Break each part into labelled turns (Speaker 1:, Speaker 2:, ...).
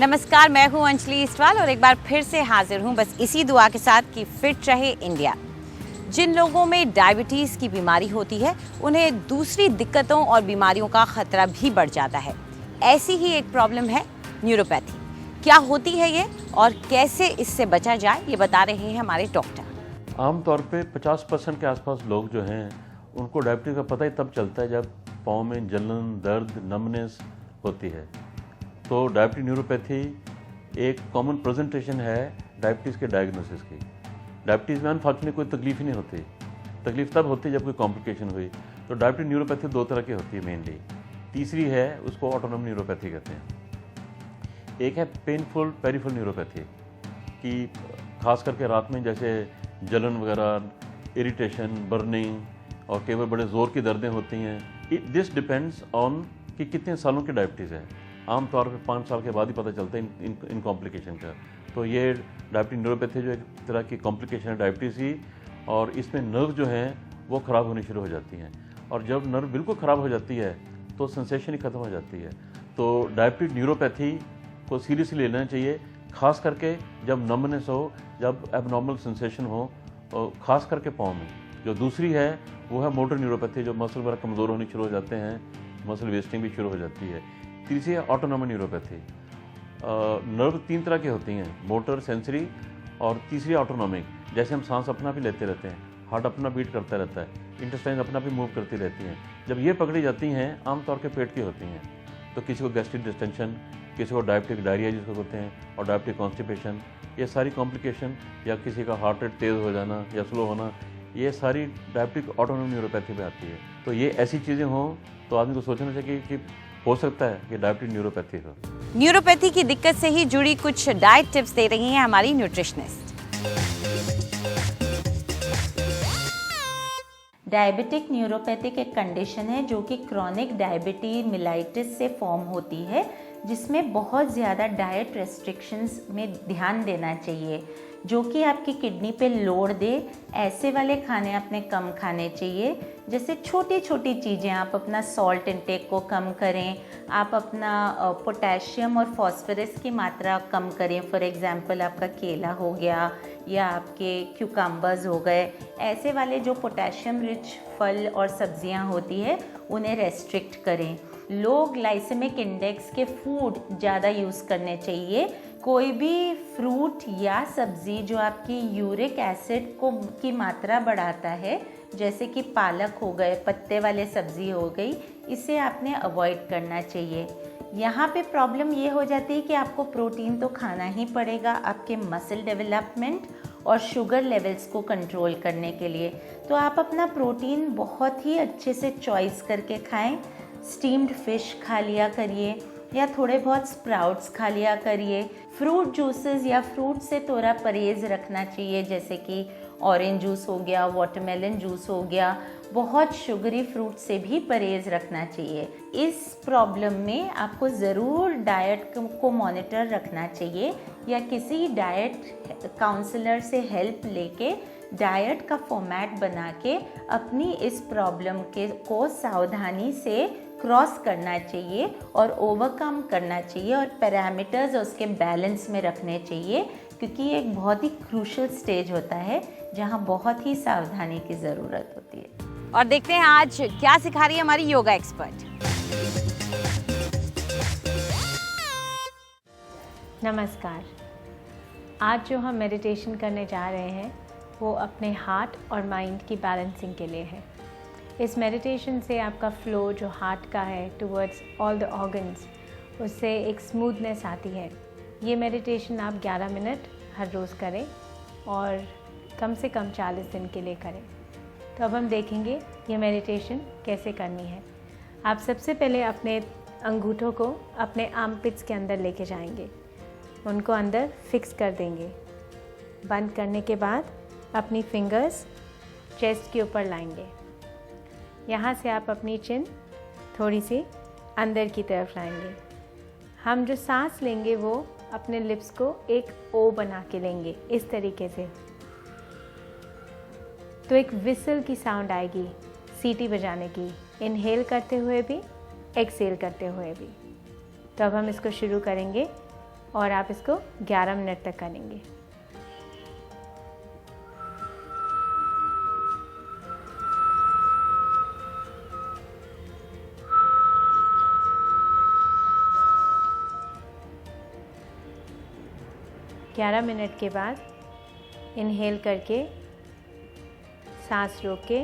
Speaker 1: नमस्कार, मैं हूं अंजलि इस्टवाल और एक बार फिर से हाजिर हूं बस इसी दुआ के साथ कि फिट रहे इंडिया। जिन लोगों में डायबिटीज़ की बीमारी होती है उन्हें दूसरी दिक्कतों और बीमारियों का खतरा भी बढ़ जाता है। ऐसी ही एक प्रॉब्लम है न्यूरोपैथी। क्या होती है ये और कैसे इससे बचा जाए, ये बता रहे हैं हमारे डॉक्टर।
Speaker 2: आमतौर पे 50% के आसपास लोग जो हैं उनको डायबिटीज़ का पता ही तब चलता है जब पाँव में जलन, दर्द, नमनेस होती है। तो डायबिटीज न्यूरोपैथी एक कॉमन प्रेजेंटेशन है डायबिटीज़ के डायग्नोसिस की। डायबिटीज़ में अनफॉर्चुनेटली कोई तकलीफ ही नहीं होती। तकलीफ तब होती है जब कोई कॉम्प्लिकेशन हुई। तो डायबिटीज न्यूरोपैथी दो तरह की होती है मेनली। तीसरी है, उसको ऑटोनोमिक न्यूरोपैथी कहते हैं। एक है पेनफुल पेरिफेरल न्यूरोपैथी कि खास करके रात में जैसे जलन वगैरह, इरिटेशन, बर्निंग और कई बार बड़े ज़ोर की दर्दें होती हैं। दिस डिपेंड्स ऑन कि कितने सालों की डायबिटीज़ है। आमतौर पे 5 साल के बाद ही पता चलता है इन कॉम्प्लिकेशन का। तो ये डायबिटीज न्यूरोपैथी जो एक तरह की कॉम्प्लिकेशन है डायबिटीज़ की, और इसमें नर्व जो हैं वो ख़राब होनी शुरू हो जाती हैं। और जब नर्व बिल्कुल ख़राब हो जाती है तो सेंसेशन ही ख़त्म हो जाती है। तो डायबिटीज न्यूरोपैथी को सीरियसली लेना चाहिए, खास करके जब नमनेस हो, जब एबनॉर्मल सेंसेशन हो, और ख़ास करके पाँव में। जो दूसरी है वो है मोटर न्यूरोपैथी, जो मसल वगैरह कमज़ोर होने शुरू हो जाते हैं, मसल वेस्टिंग भी शुरू हो जाती है। तीसरी है ऑटोनोमिक न्यूरोपैथी। नर्व 3 तरह की होती हैं, मोटर, सेंसरी और तीसरी ऑटोनोमिक। जैसे हम सांस अपना भी लेते रहते हैं, हार्ट अपना बीट करता रहता है, इंटेस्टाइन अपना भी मूव करती रहती हैं। जब ये पकड़ी जाती हैं आमतौर के पेट की होती हैं। तो किसी को गैस्ट्रिक डिस्टेंशन, किसी को डायबिटिक डायरिया जिसको कहते हैं, और डायबिटिक कॉन्स्टिपेशन, ये सारी कॉम्प्लिकेशन, या किसी का हार्ट रेट तेज़ हो जाना या स्लो होना, ये सारी डायबिटिक ऑटोनोमिक न्यूरोपैथी में आती है। तो ये ऐसी चीज़ें हों तो आदमी को सोचना चाहिए कि हो सकता है कि डायबिटीज न्यूरोपैथी हो।
Speaker 1: न्यूरोपैथी की दिक्कत से ही जुड़ी कुछ डाइट टिप्स दे रही हैं हमारी न्यूट्रिशनिस्ट।
Speaker 3: डायबिटिक न्यूरोपैथिक एक कंडीशन है जो कि क्रॉनिक डायबिटी मिलाइटिस से फॉर्म होती है, जिसमें बहुत ज़्यादा डाइट रेस्ट्रिक्शंस में ध्यान देना चाहिए, जो कि आपकी किडनी पे लोड दे। ऐसे वाले खाने आपने कम खाने चाहिए, जैसे छोटी छोटी चीज़ें। आप अपना सॉल्ट इंटेक को कम करें, आप अपना पोटेशियम और फॉस्फोरस की मात्रा कम करें। फॉर एग्जांपल आपका केला हो गया या आपके क्यूकम्बर्स हो गए। ऐसे वाले जो पोटेशियम रिच फल और सब्जियां होती है उन्हें रेस्ट्रिक्ट करें। लो ग्लाइसेमिक इंडेक्स के फूड ज़्यादा यूज़ करने चाहिए। कोई भी फ्रूट या सब्ज़ी जो आपकी यूरिक एसिड को की मात्रा बढ़ाता है, जैसे कि पालक हो गए, पत्ते वाले सब्ज़ी हो गई, इसे आपने अवॉइड करना चाहिए। यहाँ पे प्रॉब्लम ये हो जाती है कि आपको प्रोटीन तो खाना ही पड़ेगा आपके मसल डेवलपमेंट और शुगर लेवल्स को कंट्रोल करने के लिए। तो आप अपना प्रोटीन बहुत ही अच्छे से चॉइस करके खाएं। स्टीम्ड फिश खा लिया करिए या थोड़े बहुत स्प्राउट्स खा लिया करिए। फ्रूट जूसेस या फ्रूट से थोड़ा परहेज़ रखना चाहिए, जैसे कि ऑरेंज जूस हो गया, वाटरमेलन जूस हो गया। बहुत शुगरी फ्रूट से भी परहेज़ रखना चाहिए। इस प्रॉब्लम में आपको ज़रूर डाइट को मॉनिटर रखना चाहिए या किसी डाइट काउंसलर से हेल्प लेके डाइट का फॉर्मेट बना के अपनी इस प्रॉब्लम को सावधानी से क्रॉस करना चाहिए और ओवरकम करना चाहिए, और पैरामीटर्स उसके बैलेंस में रखने चाहिए, क्योंकि ये एक बहुत ही क्रूशियल स्टेज होता है जहाँ बहुत ही सावधानी की ज़रूरत होती है।
Speaker 1: और देखते हैं आज क्या सिखा रही है हमारी योगा एक्सपर्ट।
Speaker 4: नमस्कार। आज जो हम मेडिटेशन करने जा रहे हैं वो अपने हार्ट और माइंड की बैलेंसिंग के लिए है। इस मेडिटेशन से आपका फ्लो जो हार्ट का है टुवर्ड्स ऑल द ऑर्गन्स, उससे एक स्मूथनेस आती है। ये मेडिटेशन आप 11 मिनट हर रोज़ करें और कम से कम 40 दिन के लिए करें। तो अब हम देखेंगे ये मेडिटेशन कैसे करनी है। आप सबसे पहले अपने अंगूठों को अपने आर्मपिट्स के अंदर लेके जाएंगे, उनको अंदर फिक्स कर देंगे। बंद करने के बाद अपनी फिंगर्स चेस्ट के ऊपर लाएंगे। यहाँ से आप अपनी चिन थोड़ी सी अंदर की तरफ लाएंगे। हम जो सांस लेंगे वो अपने लिप्स को एक ओ बना के लेंगे, इस तरीके से। तो एक विसल की साउंड आएगी सीटी बजाने की, इनहेल करते हुए भी, एक्सेल करते हुए भी। तो अब हम इसको शुरू करेंगे। और आप इसको 11 मिनट तक करेंगे। ग्यारह मिनट के बाद इनहेल करके सांस रोक के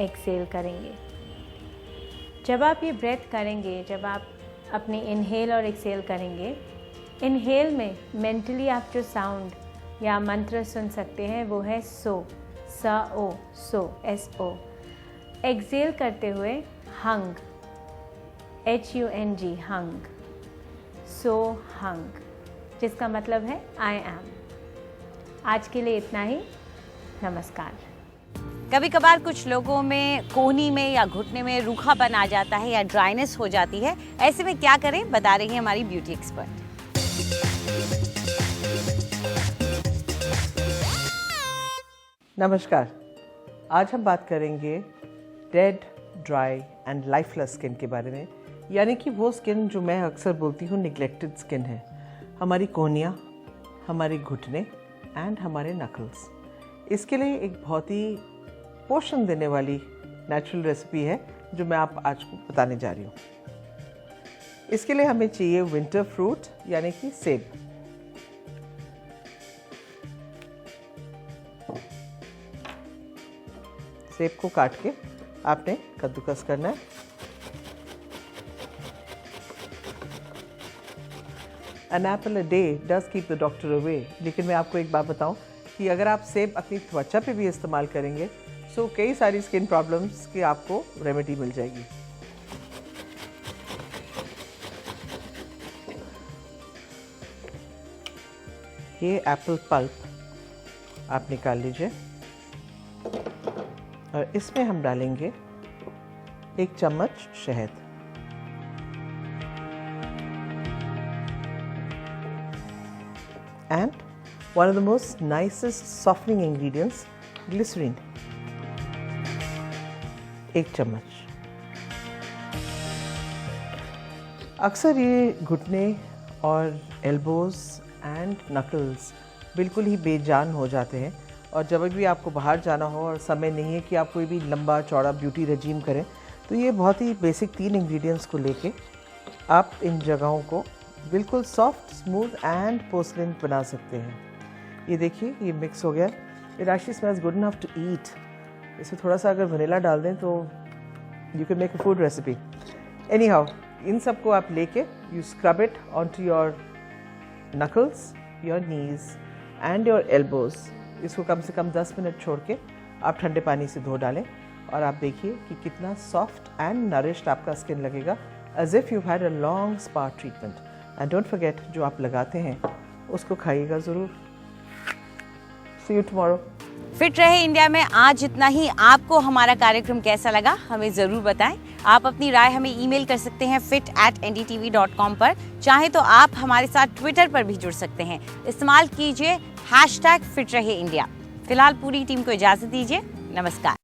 Speaker 4: एक्सेल करेंगे। जब आप ये ब्रेथ करेंगे, जब आप अपनी इनहेल और एक्सेल करेंगे, इनहेल में मेंटली आप जो साउंड या मंत्र सुन सकते हैं वो है सो, स ओ, सो, एस ओ। एक्सेल करते हुए हंग, HUNG, हंग, सो हंग, जिसका मतलब है आई एम। आज के लिए इतना ही। नमस्कार।
Speaker 1: कभी कभार कुछ लोगों में कोहनी में या घुटने में रूखापन आ जाता है या ड्राइनेस हो जाती है, ऐसे में क्या करें, बता रही है हमारी ब्यूटी एक्सपर्ट।
Speaker 5: नमस्कार। आज हम बात करेंगे dead, dry and lifeless skin के बारे में, यानी कि वो स्किन जो मैं अक्सर बोलती हूँ निग्लेक्टेड स्किन है। हमारी कोहनियाँ, हमारे घुटने एंड हमारे नकल्स। इसके लिए एक बहुत ही पोषण देने वाली नेचुरल रेसिपी है जो मैं आप आज को बताने जा रही हूँ। इसके लिए हमें चाहिए विंटर फ्रूट यानी कि सेब। सेब को काट के आपने कद्दूकस करना है। An apple a day does keep the doctor away। लेकिन मैं आपको एक बात बताऊं कि अगर आप सेब अपनी त्वचा पे भी इस्तेमाल करेंगे तो कई सारी स्किन प्रॉब्लम्स की आपको रेमेडी मिल जाएगी। ये एप्पल पल्प आप निकाल लीजिए और इसमें हम डालेंगे 1 चम्मच शहद। And one of the most nicest softening ingredients, glycerin, 1 चम्मच। अक्सर ये घुटने और एल्बोज एंड नकल्स बिल्कुल ही बेजान हो जाते हैं, और जब भी आपको बाहर जाना हो और समय नहीं है कि आप कोई भी लंबा चौड़ा ब्यूटी रेजीम करें, तो ये बहुत ही बेसिक 3 इंग्रेडिएंट्स को लेके आप इन जगहों को बिल्कुल सॉफ्ट, स्मूथ एंड पोर्सलिन बना सकते हैं। ये देखिए, ये मिक्स हो गया। It actually smells good enough to eat. इसमें थोड़ा सा अगर वनीला डाल दें तो you can make a food recipe. Anyhow, इन सबको आप लेके you scrub it on to your knuckles, your knees and your elbows. इसको कम से कम 10 मिनट छोड़ के आप ठंडे पानी से धो डालें और आप देखिए कि कितना सॉफ्ट एंड नरिश्ड आपका स्किन लगेगा, as if you had a long spa treatment. And don't forget, जो आप लगाते हैं उसको खाइएगा ज़रूर। See you tomorrow.
Speaker 1: फिट रहे इंडिया में आज इतना ही। आपको हमारा कार्यक्रम कैसा लगा हमें ज़रूर बताएं। आप अपनी राय हमें ईमेल कर सकते हैं fit@ndtv.com पर। चाहे तो आप हमारे साथ ट्विटर पर भी जुड़ सकते हैं। इस्तेमाल कीजिए #फिट रहे इंडिया। फिलहाल पूरी टीम को इजाज़त दीजिए। नमस्कार।